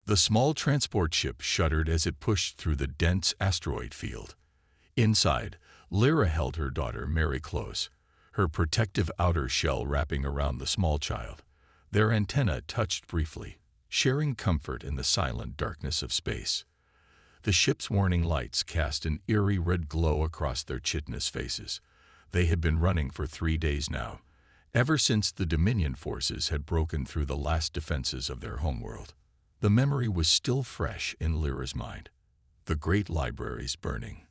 The small transport ship shuddered as it pushed through the dense asteroid field. Inside, Lyra held her daughter Mary close, her protective outer shell wrapping around the small child. Their antennae touched briefly, sharing comfort in the silent darkness of space. The ship's warning lights cast an eerie red glow across their chitinous faces. They had been running for 3 days now, ever since the Dominion forces had broken through the last defenses of their homeworld. The memory was still fresh in Lyra's mind. The great libraries burning,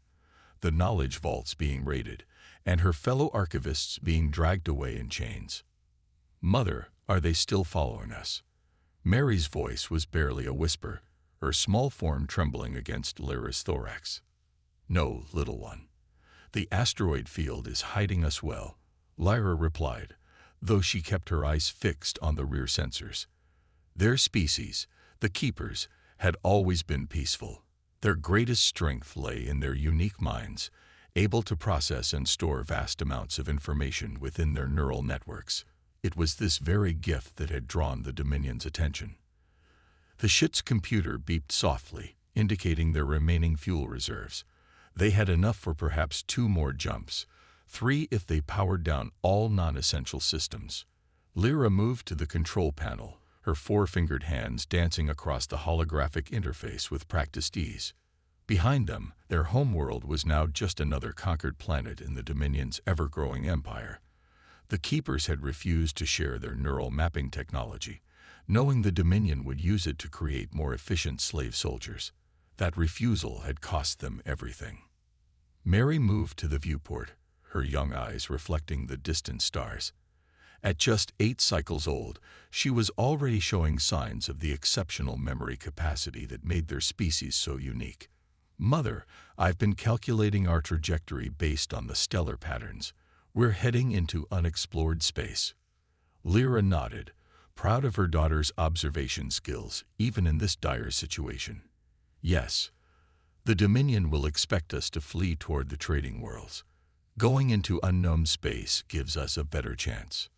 the knowledge vaults being raided, and her fellow archivists being dragged away in chains. "Mother, are they still following us?" Mary's voice was barely a whisper, her small form trembling against Lyra's thorax. "No, little one. The asteroid field is hiding us well," Lyra replied, though she kept her eyes fixed on the rear sensors. Their species, the Keepers, had always been peaceful. Their greatest strength lay in their unique minds, able to process and store vast amounts of information within their neural networks. It was this very gift that had drawn the Dominion's attention. The ship's computer beeped softly, indicating their remaining fuel reserves. They had enough for perhaps 2 more jumps, 3 if they powered down all non-essential systems. Lyra moved to the control panel, her 4-fingered hands dancing across the holographic interface with practiced ease. Behind them, their homeworld was now just another conquered planet in the Dominion's ever-growing empire. The Keepers had refused to share their neural mapping technology, knowing the Dominion would use it to create more efficient slave soldiers. That refusal had cost them everything. Mary moved to the viewport, her young eyes reflecting the distant stars. At just 8 cycles old, she was already showing signs of the exceptional memory capacity that made their species so unique. "Mother, I've been calculating our trajectory based on the stellar patterns. We're heading into unexplored space." Lyra nodded, proud of her daughter's observation skills, even in this dire situation. "Yes, the Dominion will expect us to flee toward the trading worlds. Going into unknown space gives us a better chance."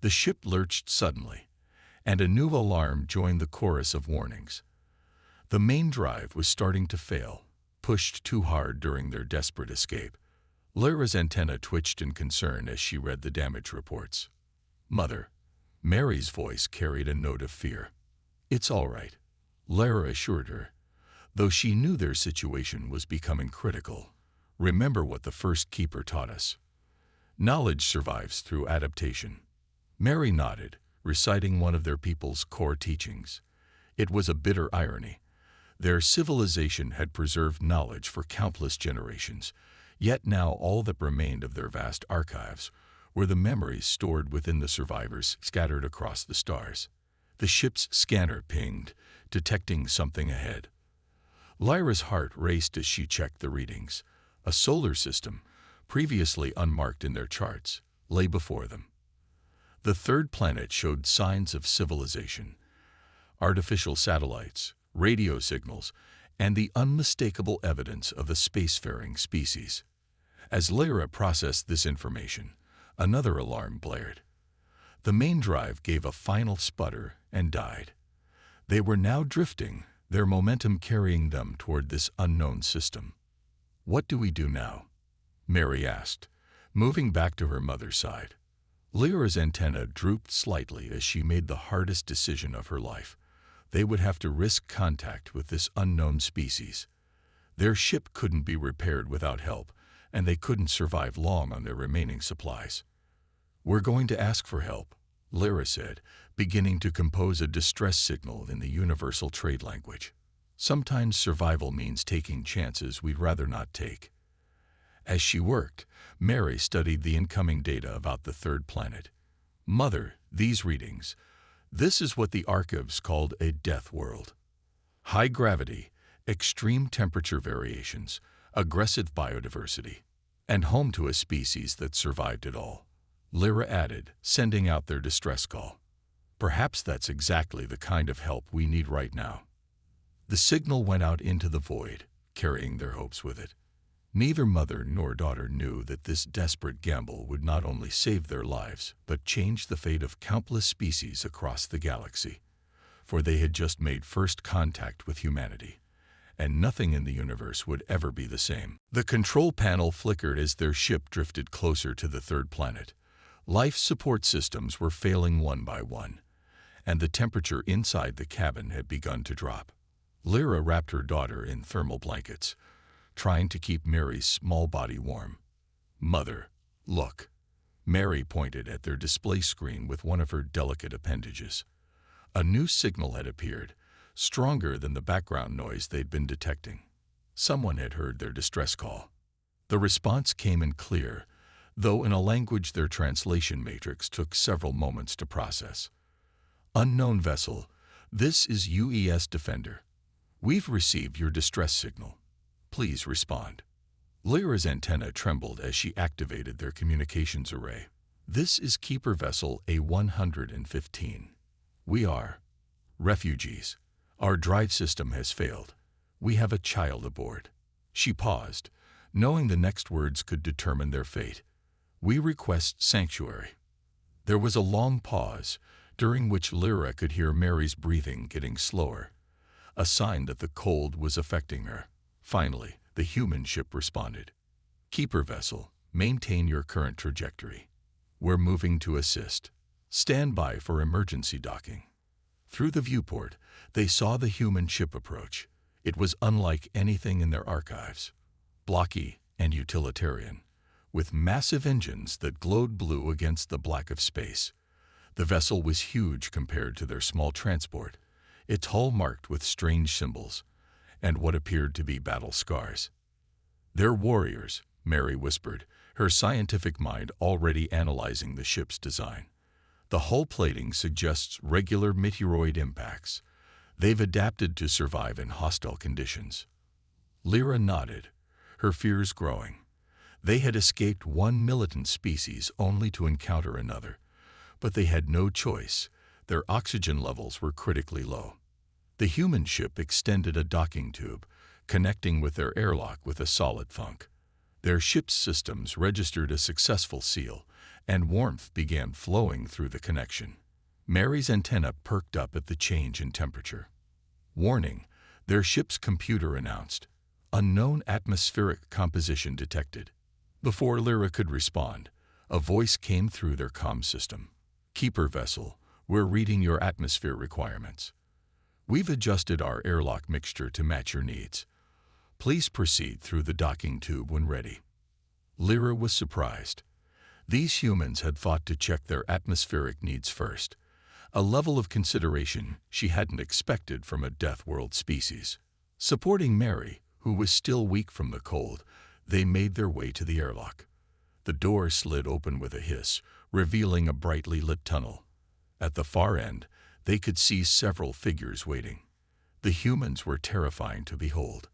The ship lurched suddenly, and a new alarm joined the chorus of warnings. The main drive was starting to fail, pushed too hard during their desperate escape. Lyra's antenna twitched in concern as she read the damage reports. "Mother," Mary's voice carried a note of fear. "It's all right," Lyra assured her, though she knew their situation was becoming critical. "Remember what the first Keeper taught us. Knowledge survives through adaptation." Mary nodded, reciting one of their people's core teachings. It was a bitter irony. Their civilization had preserved knowledge for countless generations, yet now all that remained of their vast archives were the memories stored within the survivors scattered across the stars. The ship's scanner pinged, detecting something ahead. Lyra's heart raced as she checked the readings. A solar system, previously unmarked in their charts, lay before them. The 3rd planet showed signs of civilization. Artificial satellites, radio signals, and the unmistakable evidence of a spacefaring species. As Lyra processed this information, another alarm blared. The main drive gave a final sputter and died. They were now drifting, their momentum carrying them toward this unknown system. "What do we do now?" Mary asked, moving back to her mother's side. Lyra's antenna drooped slightly as she made the hardest decision of her life. They would have to risk contact with this unknown species. Their ship couldn't be repaired without help, and they couldn't survive long on their remaining supplies. "We're going to ask for help," Lyra said, beginning to compose a distress signal in the universal trade language. "Sometimes survival means taking chances we'd rather not take." As she worked, Mary studied the incoming data about the 3rd planet. "Mother, these readings. This is what the archives called a death world. High gravity, extreme temperature variations, aggressive biodiversity, and home to a species that survived it all," Lyra added, sending out their distress call. "Perhaps that's exactly the kind of help we need right now." The signal went out into the void, carrying their hopes with it. Neither mother nor daughter knew that this desperate gamble would not only save their lives, but change the fate of countless species across the galaxy. for they had just made first contact with humanity, and nothing in the universe would ever be the same. The control panel flickered as their ship drifted closer to the third planet. Life support systems were failing one by one, and the temperature inside the cabin had begun to drop. Lyra wrapped her daughter in thermal blankets, trying to keep Mary's small body warm. "Mother, look." Mary pointed at their display screen with one of her delicate appendages. A new signal had appeared, stronger than the background noise they'd been detecting. Someone had heard their distress call. The response came in clear, though in a language their translation matrix took several moments to process. "Unknown vessel, this is UES Defender. We've received your distress signal. Please respond." Lyra's antenna trembled as she activated their communications array. "This is Keeper Vessel A-115. We are refugees. Our drive system has failed. We have a child aboard." She paused, knowing the next words could determine their fate. "We request sanctuary." There was a long pause, during which Lyra could hear Mary's breathing getting slower, a sign that the cold was affecting her. Finally, the human ship responded. "Keeper Vessel, maintain your current trajectory. We're moving to assist. Stand by for emergency docking." Through the viewport, they saw the human ship approach. It was unlike anything in their archives. Blocky and utilitarian, with massive engines that glowed blue against the black of space. The vessel was huge compared to their small transport, its hull marked with strange symbols and what appeared to be battle scars. "They're warriors," Mary whispered, her scientific mind already analyzing the ship's design. "The hull plating suggests regular meteoroid impacts. They've adapted to survive in hostile conditions." Lyra nodded, her fears growing. They had escaped one militant species only to encounter another, but they had no choice. Their oxygen levels were critically low. The human ship extended a docking tube, connecting with their airlock with a solid thunk. Their ship's systems registered a successful seal, and warmth began flowing through the connection. Mary's antenna perked up at the change in temperature. "Warning," their ship's computer announced. "Unknown atmospheric composition detected." Before Lyra could respond, a voice came through their comm system. "Keeper Vessel, we're reading your atmosphere requirements. We've adjusted our airlock mixture to match your needs. Please proceed through the docking tube when ready." Lyra was surprised. These humans had thought to check their atmospheric needs first, a level of consideration she hadn't expected from a Death World species. Supporting Mary, who was still weak from the cold, they made their way to the airlock. The door slid open with a hiss, revealing a brightly lit tunnel. At the far end, they could see several figures waiting. The humans were terrifying to behold.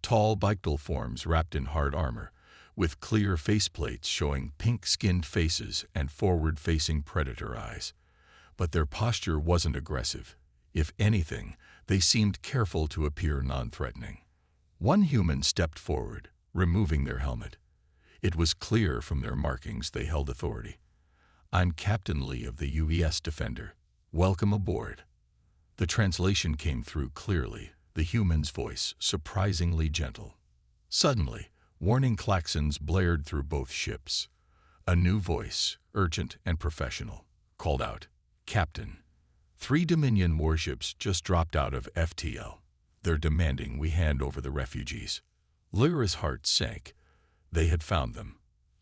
Tall bipedal forms wrapped in hard armor, with clear faceplates showing pink-skinned faces and forward-facing predator eyes. But their posture wasn't aggressive. If anything, they seemed careful to appear non-threatening. One human stepped forward, removing their helmet. It was clear from their markings they held authority. "I'm Captain Lee of the UES Defender. Welcome aboard." The translation came through clearly, the human's voice surprisingly gentle. Suddenly, warning klaxons blared through both ships. A new voice, urgent and professional, called out, "Captain, 3 Dominion warships just dropped out of FTL. They're demanding we hand over the refugees." Lyra's heart sank. They had found them.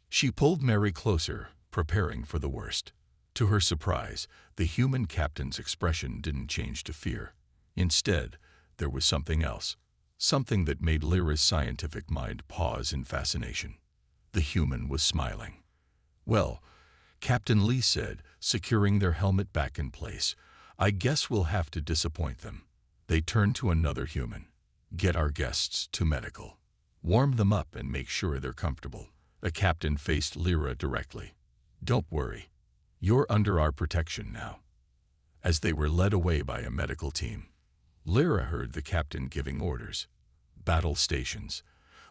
She pulled Mary closer, preparing for the worst. To her surprise, the human captain's expression didn't change to fear. Instead, there was something else, something that made Lyra's scientific mind pause in fascination. The human was smiling. "Well," Captain Lee said, securing their helmet back in place, "I guess we'll have to disappoint them." They turned to another human. "Get our guests to medical. Warm them up and make sure they're comfortable." The captain faced Lyra directly. "Don't worry. You're under our protection now." As they were led away by a medical team, Lyra heard the captain giving orders. "Battle stations.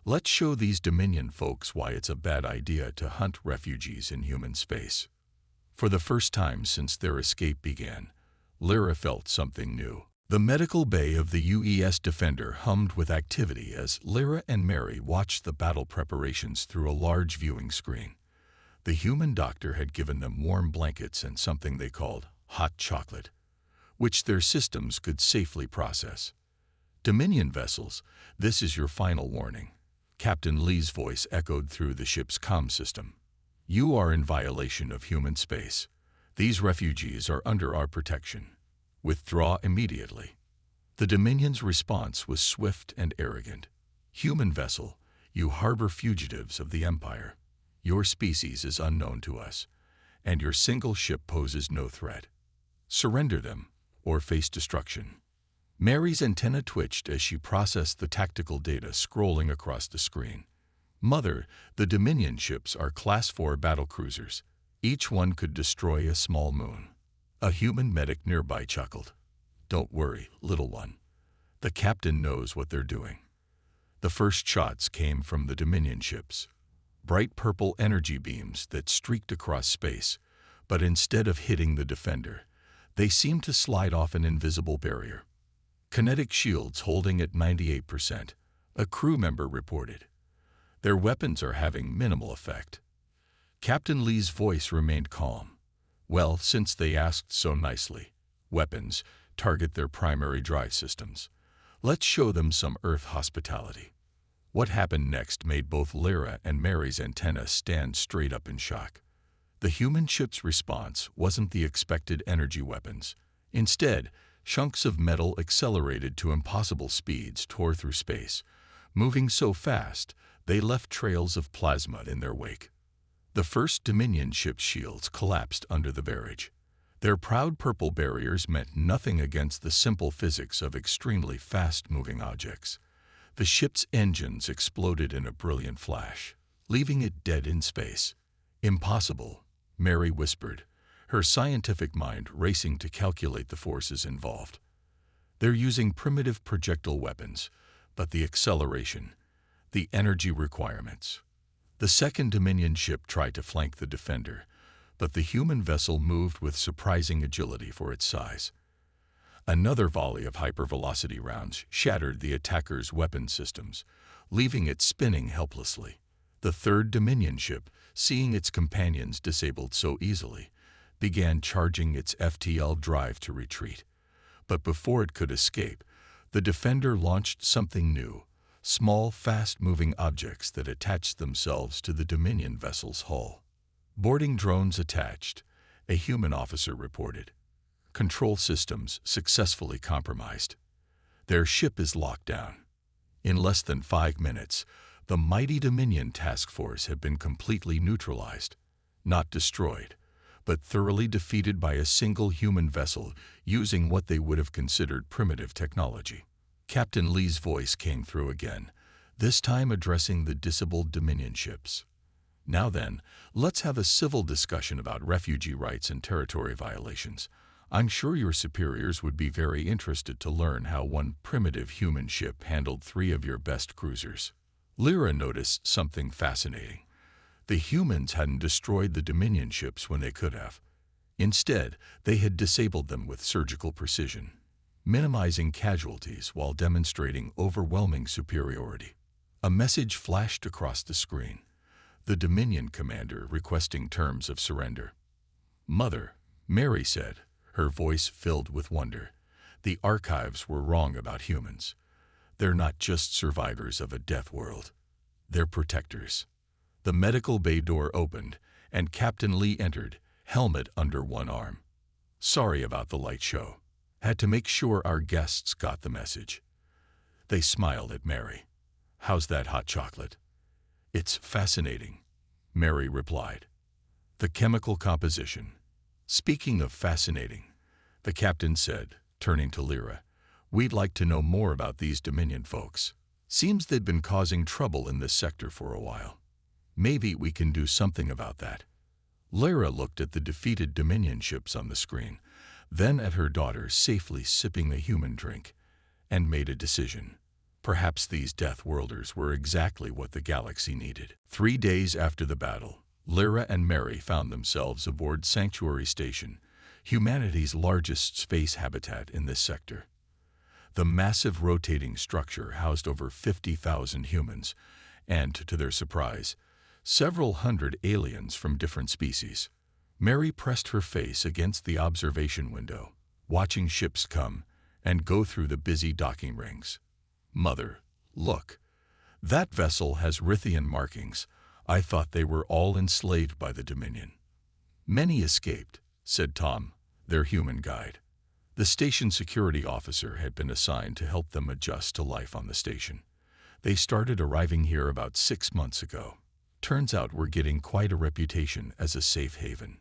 Let's show these Dominion folks why it's a bad idea to hunt refugees in human space." For the first time since their escape began, Lyra felt something new. The medical bay of the UES Defender hummed with activity as Lyra and Mary watched the battle preparations through a large viewing screen. The human doctor had given them warm blankets and something they called hot chocolate, which their systems could safely process. Dominion vessels, this is your final warning. Captain Lee's voice echoed through the ship's comm system. You are in violation of human space. These refugees are under our protection. Withdraw immediately. The Dominion's response was swift and arrogant. Human vessel, you harbor fugitives of the Empire. Your species is unknown to us, and your single ship poses no threat. Surrender them, or face destruction. Mary's antenna twitched as she processed the tactical data scrolling across the screen. Mother, the Dominion ships are Class 4 battlecruisers. Each one could destroy a small moon. A human medic nearby chuckled. Don't worry, little one. The captain knows what they're doing. The first shots came from the Dominion ships. Bright purple energy beams that streaked across space, but instead of hitting the Defender, they seemed to slide off an invisible barrier. Kinetic shields holding at 98%, a crew member reported. Their weapons are having minimal effect. Captain Lee's voice remained calm. Well, since they asked so nicely, weapons target their primary drive systems. Let's show them some Earth hospitality. What happened next made both Lyra and Mary's antenna stand straight up in shock. The human ship's response wasn't the expected energy weapons. Instead, chunks of metal accelerated to impossible speeds tore through space, moving so fast they left trails of plasma in their wake. The first Dominion ship's shields collapsed under the barrage. Their proud purple barriers meant nothing against the simple physics of extremely fast-moving objects. The ship's engines exploded in a brilliant flash, leaving it dead in space. Impossible, Mary whispered, her scientific mind racing to calculate the forces involved. They're using primitive projectile weapons, but the acceleration, the energy requirements. The second Dominion ship tried to flank the Defender, but the human vessel moved with surprising agility for its size. Another volley of hypervelocity rounds shattered the attacker's weapon systems, leaving it spinning helplessly. The third Dominion ship, seeing its companions disabled so easily, began charging its FTL drive to retreat. But before it could escape, the Defender launched something new. Small, fast-moving objects that attached themselves to the Dominion vessel's hull. Boarding drones attached, a human officer reported. Control systems successfully compromised. Their ship is locked down. In less than 5 minutes, the mighty Dominion task force had been completely neutralized, not destroyed, but thoroughly defeated by a single human vessel using what they would have considered primitive technology. Captain Lee's voice came through again, this time addressing the disabled Dominion ships. Now then, let's have a civil discussion about refugee rights and territory violations. I'm sure your superiors would be very interested to learn how one primitive human ship handled 3 of your best cruisers. Lyra noticed something fascinating. The humans hadn't destroyed the Dominion ships when they could have. Instead, they had disabled them with surgical precision, minimizing casualties while demonstrating overwhelming superiority. A message flashed across the screen. The Dominion commander requesting terms of surrender. Mother, Mary said, her voice filled with wonder. The archives were wrong about humans. They're not just survivors of a death world. They're protectors. The medical bay door opened, and Captain Lee entered, helmet under one arm. Sorry about the light show. Had to make sure our guests got the message. They smiled at Mary. How's that hot chocolate? It's fascinating, Mary replied. The chemical composition. Speaking of fascinating, the captain said, turning to Lyra, we'd like to know more about these Dominion folks. Seems they'd been causing trouble in this sector for a while. Maybe we can do something about that. Lyra looked at the defeated Dominion ships on the screen, then at her daughter safely sipping a human drink, and made a decision. Perhaps these Death Worlders were exactly what the galaxy needed. 3 days after the battle, Lyra and Mary found themselves aboard Sanctuary Station, humanity's largest space habitat in this sector. The massive rotating structure housed over 50,000 humans, and, to their surprise, several hundred aliens from different species. Mary pressed her face against the observation window, watching ships come and go through the busy docking rings. "Mother, look. That vessel has Rithian markings. I thought they were all enslaved by the Dominion." "Many escaped," said Tom, their human guide. The station security officer had been assigned to help them adjust to life on the station. They started arriving here about 6 months ago. Turns out we're getting quite a reputation as a safe haven.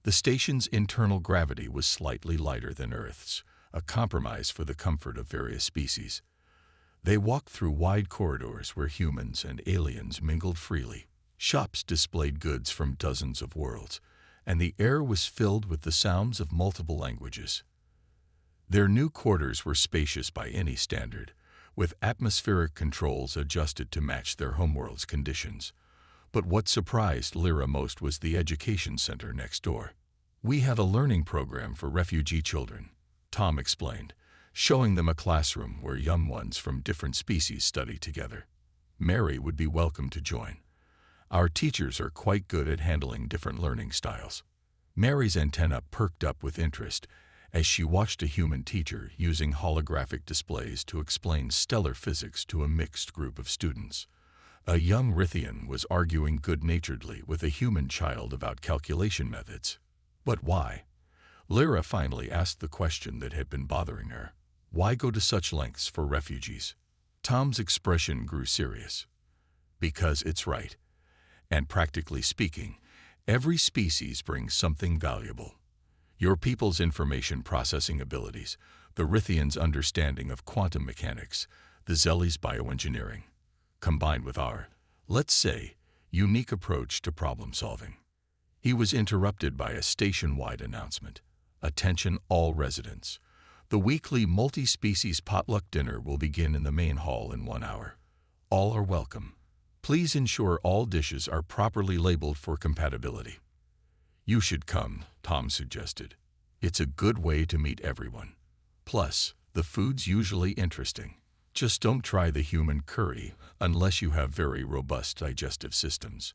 The station's internal gravity was slightly lighter than Earth's, a compromise for the comfort of various species. They walked through wide corridors where humans and aliens mingled freely. Shops displayed goods from dozens of worlds, and the air was filled with the sounds of multiple languages. Their new quarters were spacious by any standard, with atmospheric controls adjusted to match their homeworld's conditions. But what surprised Lyra most was the education center next door. "We have a learning program for refugee children," Tom explained, showing them a classroom where young ones from different species study together. Mary would be welcome to join. "Our teachers are quite good at handling different learning styles." Mary's antenna perked up with interest as she watched a human teacher using holographic displays to explain stellar physics to a mixed group of students. A young Rithian was arguing good-naturedly with a human child about calculation methods. But why? Lyra finally asked the question that had been bothering her. Why go to such lengths for refugees? Tom's expression grew serious. "Because it's right. And practically speaking, every species brings something valuable. Your people's information processing abilities, the Rithians' understanding of quantum mechanics, the Zelli's bioengineering, combined with our, let's say, unique approach to problem solving." He was interrupted by a station-wide announcement. "Attention all residents. The weekly multi-species potluck dinner will begin in the main hall in 1 hour. All are welcome. Please ensure all dishes are properly labeled for compatibility." "You should come," Tom suggested. "It's a good way to meet everyone. Plus, the food's usually interesting. Just don't try the human curry unless you have very robust digestive systems."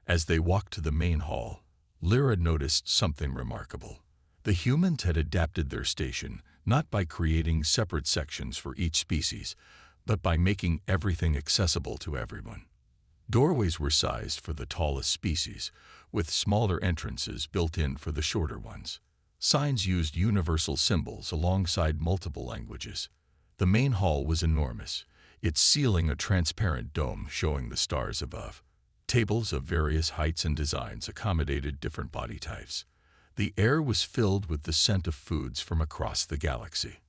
As they walked to the main hall, Lyra noticed something remarkable. The humans had adapted their station not by creating separate sections for each species, but by making everything accessible to everyone. Doorways were sized for the tallest species, with smaller entrances built in for the shorter ones. Signs used universal symbols alongside multiple languages. The main hall was enormous, its ceiling a transparent dome showing the stars above. Tables of various heights and designs accommodated different body types. The air was filled with the scent of foods from across the galaxy.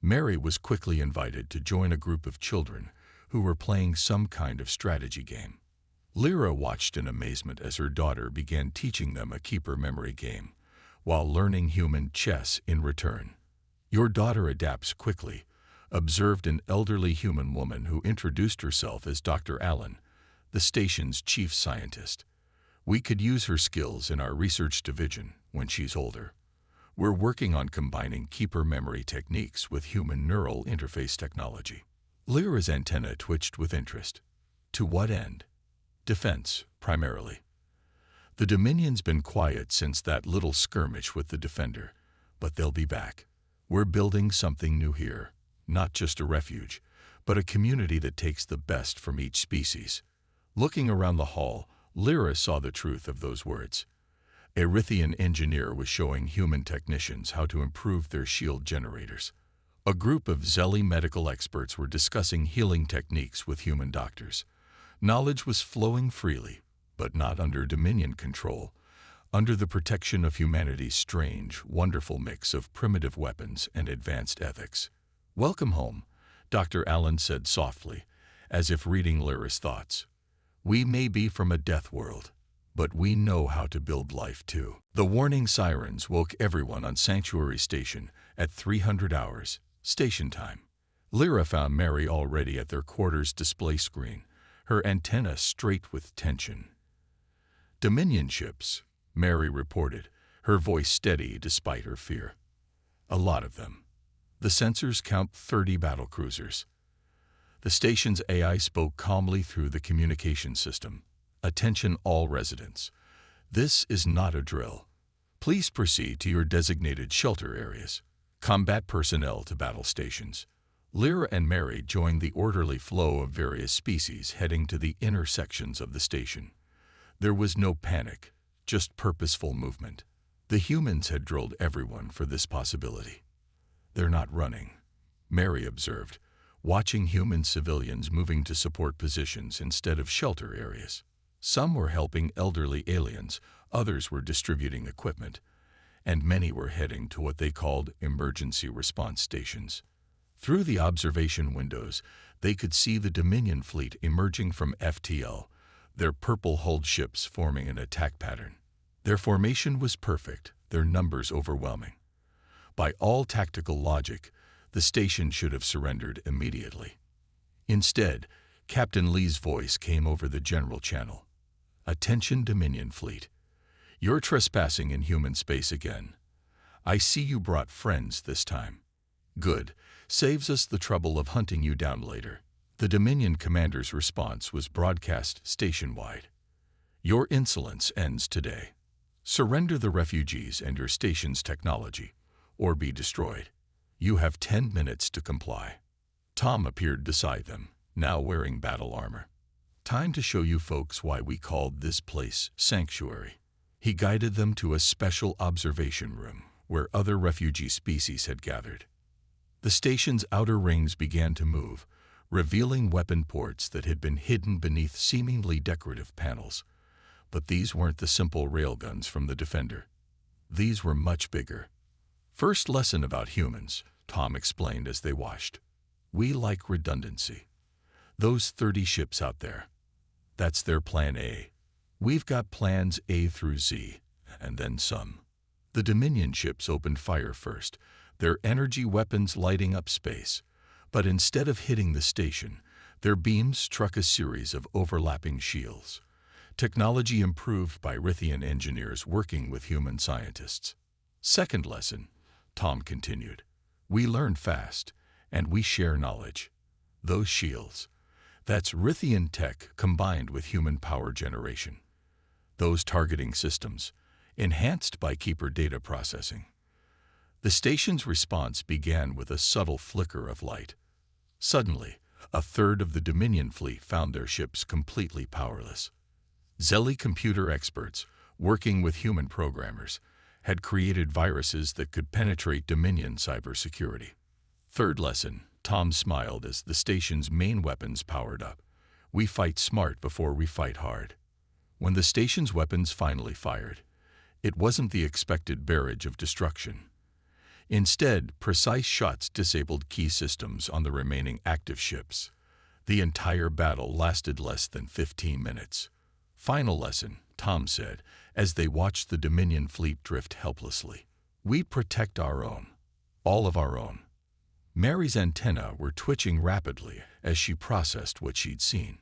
Mary was quickly invited to join a group of children who were playing some kind of strategy game. Lyra watched in amazement as her daughter began teaching them a keeper memory game, while learning human chess in return. "Your daughter adapts quickly," observed an elderly human woman who introduced herself as Dr. Allen, the station's chief scientist. "We could use her skills in our research division when she's older. We're working on combining keeper memory techniques with human neural interface technology." Lyra's antenna twitched with interest. "To what end?" "Defense, primarily. The Dominion's been quiet since that little skirmish with the Defender, but they'll be back. We're building something new here, not just a refuge, but a community that takes the best from each species." Looking around the hall, Lyra saw the truth of those words. A Rithian engineer was showing human technicians how to improve their shield generators. A group of Zelli medical experts were discussing healing techniques with human doctors. Knowledge was flowing freely, but not under Dominion control, under the protection of humanity's strange, wonderful mix of primitive weapons and advanced ethics. "Welcome home," Dr. Allen said softly, as if reading Lyra's thoughts. "We may be from a death world, but we know how to build life too." The warning sirens woke everyone on Sanctuary Station at 300 hours, station time. Lyra found Mary already at their quarters display screen, her antenna straight with tension. "Dominion ships," Mary reported, her voice steady despite her fear. "A lot of them. The sensors count 30 battlecruisers." The station's AI spoke calmly through the communication system. "Attention all residents. This is not a drill. Please proceed to your designated shelter areas. Combat personnel to battle stations." Lyra and Mary joined the orderly flow of various species heading to the inner sections of the station. There was no panic, just purposeful movement. The humans had drilled everyone for this possibility. "They're not running," Mary observed, watching human civilians moving to support positions instead of shelter areas. Some were helping elderly aliens, others were distributing equipment, and many were heading to what they called emergency response stations. Through the observation windows, they could see the Dominion fleet emerging from FTL, their purple-hulled ships forming an attack pattern. Their formation was perfect, their numbers overwhelming. By all tactical logic, the station should have surrendered immediately. Instead, Captain Lee's voice came over the general channel. "Attention Dominion fleet. You're trespassing in human space again. I see you brought friends this time. Good. Saves us the trouble of hunting you down later." The Dominion commander's response was broadcast station-wide. "Your insolence ends today. Surrender the refugees and your station's technology, or be destroyed. You have 10 minutes to comply." Tom appeared beside them, now wearing battle armor. "Time to show you folks why we called this place Sanctuary." He guided them to a special observation room where other refugee species had gathered. The station's outer rings began to move, revealing weapon ports that had been hidden beneath seemingly decorative panels. But these weren't the simple railguns from the Defender. These were much bigger. "First lesson about humans," Tom explained as they watched. "We like redundancy. Those 30 ships out there, that's their Plan A. We've got Plans A through Z, and then some." The Dominion ships opened fire first, their energy weapons lighting up space. But instead of hitting the station, their beams struck a series of overlapping shields. Technology improved by Rithian engineers working with human scientists. "Second lesson," Tom continued. "We learn fast, and we share knowledge. Those shields, that's Rithian tech combined with human power generation. Those targeting systems, enhanced by Keeper data processing." The station's response began with a subtle flicker of light. Suddenly, a third of the Dominion fleet found their ships completely powerless. Zelly computer experts, working with human programmers, had created viruses that could penetrate Dominion cybersecurity. "Third lesson," Tom smiled as the station's main weapons powered up. "We fight smart before we fight hard." When the station's weapons finally fired, it wasn't the expected barrage of destruction. Instead, precise shots disabled key systems on the remaining active ships. The entire battle lasted less than 15 minutes. "Final lesson," Tom said, as they watched the Dominion fleet drift helplessly. "We protect our own. All of our own." Mary's antennae were twitching rapidly as she processed what she'd seen.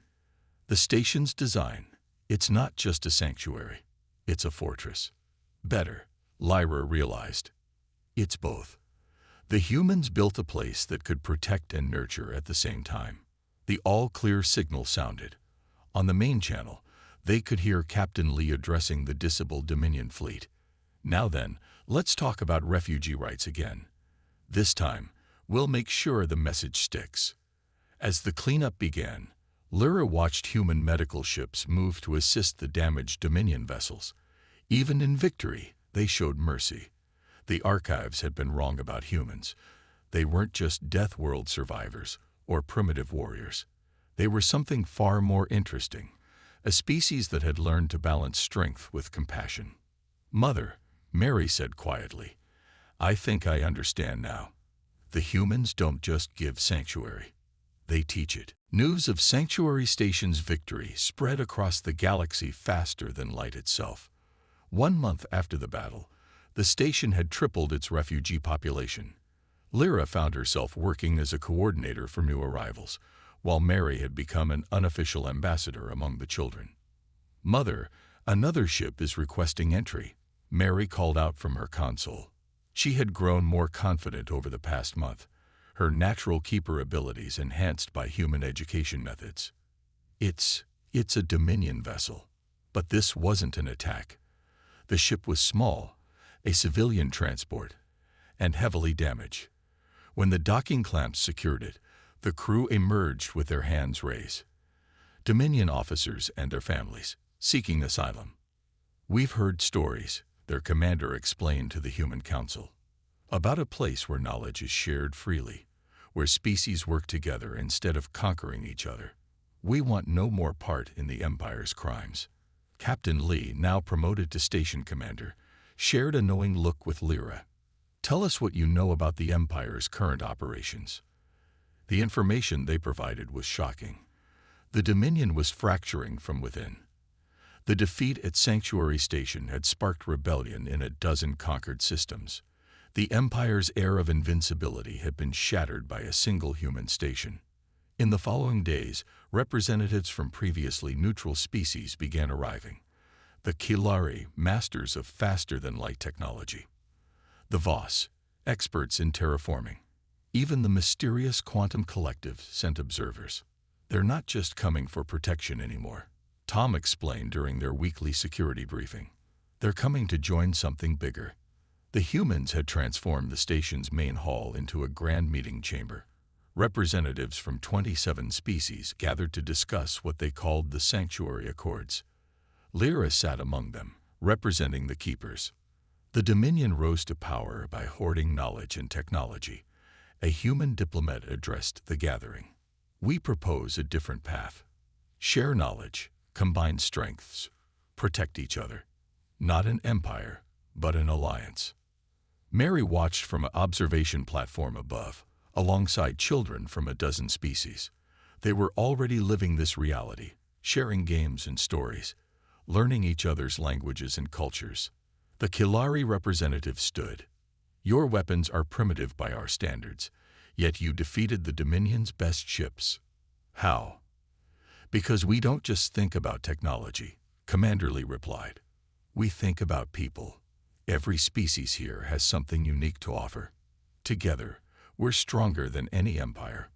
The station's design, it's not just a sanctuary, it's a fortress. Better, Lyra realized. It's both. The humans built a place that could protect and nurture at the same time. The all-clear signal sounded. On the main channel, they could hear Captain Lee addressing the disabled Dominion fleet. "Now then, let's talk about refugee rights again. This time, we'll make sure the message sticks." As the cleanup began, Lyra watched human medical ships move to assist the damaged Dominion vessels. Even in victory, they showed mercy. The archives had been wrong about humans. They weren't just Death World survivors or primitive warriors. They were something far more interesting, a species that had learned to balance strength with compassion. "Mother," Mary said quietly, "I think I understand now. The humans don't just give sanctuary. They teach it." News of Sanctuary Station's victory spread across the galaxy faster than light itself. 1 month after the battle, the station had tripled its refugee population. Lyra found herself working as a coordinator for new arrivals, while Mary had become an unofficial ambassador among the children. "Mother, another ship is requesting entry." Mary called out from her console. She had grown more confident over the past month, her natural keeper abilities enhanced by human education methods. It's a Dominion vessel. But this wasn't an attack. The ship was small, a civilian transport, and heavily damaged. When the docking clamps secured it, the crew emerged with their hands raised. Dominion officers and their families, seeking asylum. "We've heard stories," their commander explained to the Human Council, "about a place where knowledge is shared freely, where species work together instead of conquering each other. We want no more part in the Empire's crimes." Captain Lee, now promoted to station commander, shared a knowing look with Lyra. "Tell us what you know about the Empire's current operations." The information they provided was shocking. The Dominion was fracturing from within. The defeat at Sanctuary Station had sparked rebellion in a dozen conquered systems. The Empire's air of invincibility had been shattered by a single human station. In the following days, representatives from previously neutral species began arriving. The Kilari, masters of faster-than-light technology. The Voss, experts in terraforming. Even the mysterious Quantum Collective sent observers. "They're not just coming for protection anymore," Tom explained during their weekly security briefing. "They're coming to join something bigger." The humans had transformed the station's main hall into a grand meeting chamber. Representatives from 27 species gathered to discuss what they called the Sanctuary Accords. Lyra sat among them, representing the Keepers. The Dominion rose to power by hoarding knowledge and technology. A human diplomat addressed the gathering. "We propose a different path. Share knowledge, combine strengths, protect each other. Not an empire, but an alliance." Mary watched from an observation platform above, alongside children from a dozen species. They were already living this reality, sharing games and stories, learning each other's languages and cultures. The Kilari representative stood. "Your weapons are primitive by our standards, yet you defeated the Dominion's best ships." "How?" "Because we don't just think about technology," Commander Lee replied. "We think about people. Every species here has something unique to offer. Together, we're stronger than any empire."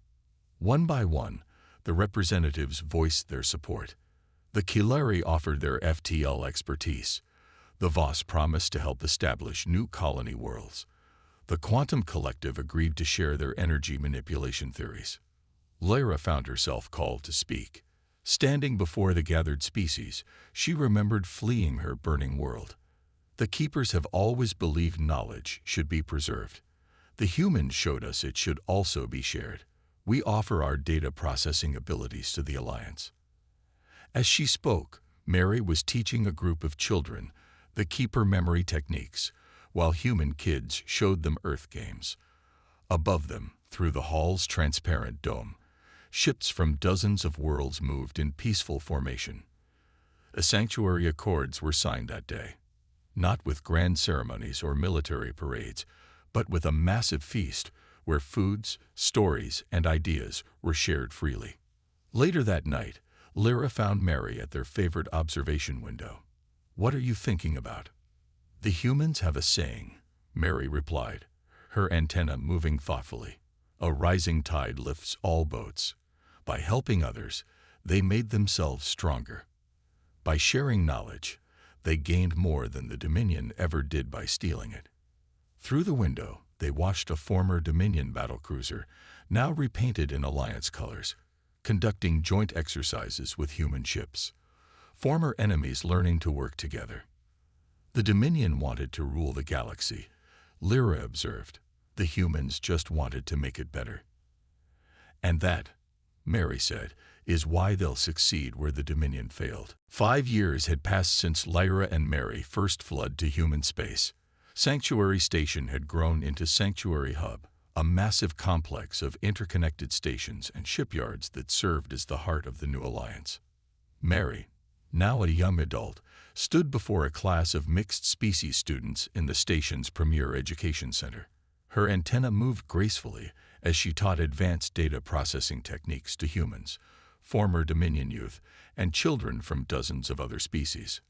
One by one, the representatives voiced their support. The Kilari offered their FTL expertise. The Voss promised to help establish new colony worlds. The Quantum Collective agreed to share their energy manipulation theories. Lyra found herself called to speak. Standing before the gathered species, she remembered fleeing her burning world. The Keepers have always believed knowledge should be preserved. The humans showed us it should also be shared. We offer our data processing abilities to the Alliance. As she spoke, Mary was teaching a group of children the Keeper memory techniques, while human kids showed them Earth games. Above them, through the hall's transparent dome, ships from dozens of worlds moved in peaceful formation. The Sanctuary Accords were signed that day, not with grand ceremonies or military parades, but with a massive feast where foods, stories, and ideas were shared freely. Later that night, Lyra found Mary at their favorite observation window. "What are you thinking about?" "The humans have a saying," Mary replied, her antenna moving thoughtfully. "A rising tide lifts all boats. By helping others, they made themselves stronger. By sharing knowledge, they gained more than the Dominion ever did by stealing it." Through the window, they watched a former Dominion battlecruiser, now repainted in Alliance colors, conducting joint exercises with human ships. Former enemies learning to work together. The Dominion wanted to rule the galaxy, Lyra observed. The humans just wanted to make it better. "And that," Mary said, "is why they'll succeed where the Dominion failed." 5 years had passed since Lyra and Mary first fled to human space. Sanctuary Station had grown into Sanctuary Hub, a massive complex of interconnected stations and shipyards that served as the heart of the new alliance. Mary, now a young adult, stood before a class of mixed-species students in the station's premier education center. Her antenna moved gracefully as she taught advanced data processing techniques to humans, former Dominion youth, and children from dozens of other species.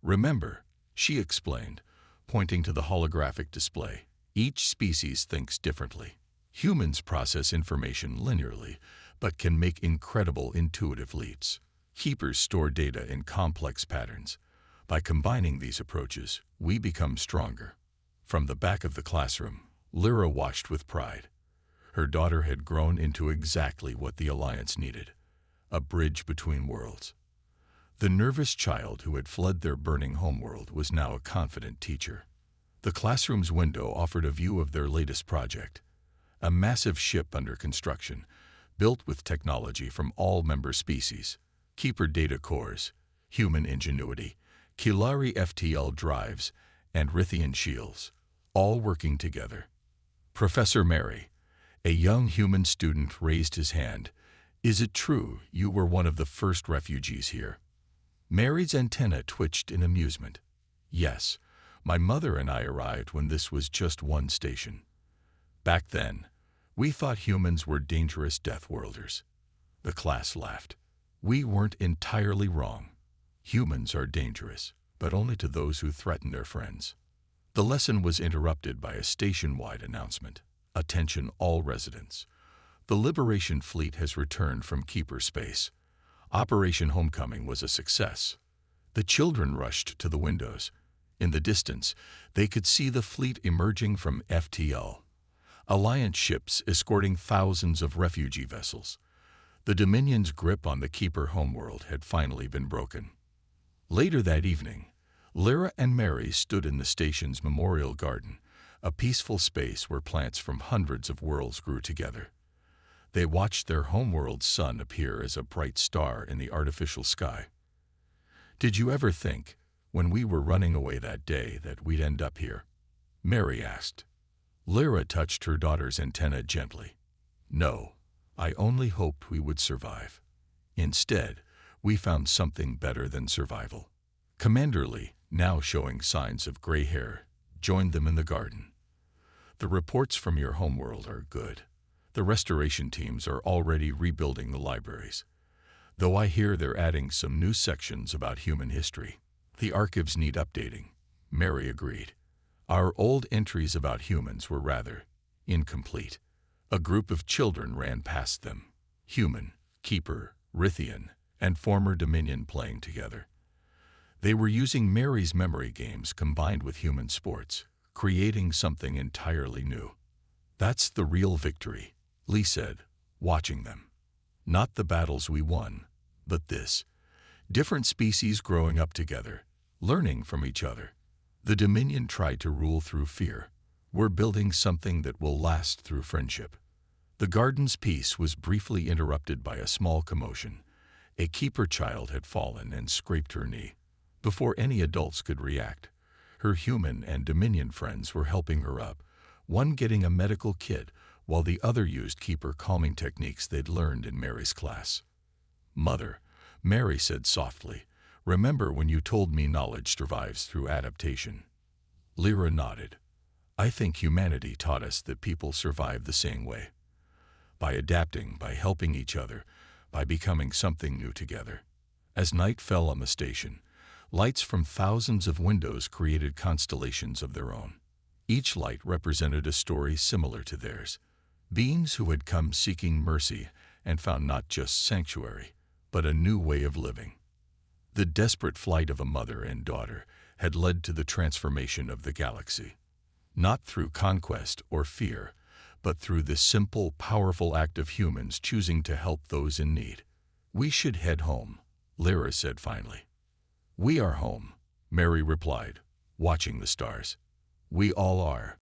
"Remember," she explained, pointing to the holographic display. Each species thinks differently. Humans process information linearly, but can make incredible intuitive leaps. Keepers store data in complex patterns. By combining these approaches, we become stronger. From the back of the classroom, Lyra watched with pride. Her daughter had grown into exactly what the Alliance needed: a bridge between worlds. The nervous child who had fled their burning homeworld was now a confident teacher. The classroom's window offered a view of their latest project, a massive ship under construction, built with technology from all member species: Keeper data cores, human ingenuity, Kilari FTL drives, and Rithian shields, all working together. Professor Mary, a young human student, raised his hand. "Is it true you were one of the first refugees here?" Mary's antenna twitched in amusement. "Yes, my mother and I arrived when this was just one station. Back then, we thought humans were dangerous death worlders." The class laughed. "We weren't entirely wrong. Humans are dangerous, but only to those who threaten their friends." The lesson was interrupted by a station-wide announcement. "Attention all residents. The Liberation Fleet has returned from Keeper space. Operation Homecoming was a success." The children rushed to the windows. In the distance, they could see the fleet emerging from FTL. Alliance ships escorting thousands of refugee vessels. The Dominion's grip on the Keeper homeworld had finally been broken. Later that evening, Lyra and Mary stood in the station's memorial garden, a peaceful space where plants from hundreds of worlds grew together. They watched their homeworld's sun appear as a bright star in the artificial sky. "Did you ever think, when we were running away that day, that we'd end up here?" Mary asked. Lyra touched her daughter's antenna gently. "No, I only hoped we would survive. Instead, we found something better than survival." Commander Lee, now showing signs of gray hair, joined them in the garden. "The reports from your homeworld are good. The restoration teams are already rebuilding the libraries, though I hear they're adding some new sections about human history. The archives need updating," Mary agreed. "Our old entries about humans were rather incomplete." A group of children ran past them. Human, Keeper, Rithian, and former Dominion playing together. They were using Mary's memory games combined with human sports, creating something entirely new. "That's the real victory," Lee said, watching them. "Not the battles we won, but this. Different species growing up together, learning from each other. The Dominion tried to rule through fear. We're building something that will last through friendship." The garden's peace was briefly interrupted by a small commotion. A Keeper child had fallen and scraped her knee. Before any adults could react, her human and Dominion friends were helping her up, one getting a medical kit while the other used Keeper calming techniques they'd learned in Mary's class. "Mother," Mary said softly, "remember when you told me knowledge survives through adaptation?" Lyra nodded. "I think humanity taught us that people survive the same way. By adapting, by helping each other, by becoming something new together." As night fell on the station, lights from thousands of windows created constellations of their own. Each light represented a story similar to theirs. Beings who had come seeking mercy and found not just sanctuary, but a new way of living. The desperate flight of a mother and daughter had led to the transformation of the galaxy. Not through conquest or fear, but through the simple, powerful act of humans choosing to help those in need. "We should head home," Lyra said finally. "We are home," Mary replied, watching the stars. "We all are."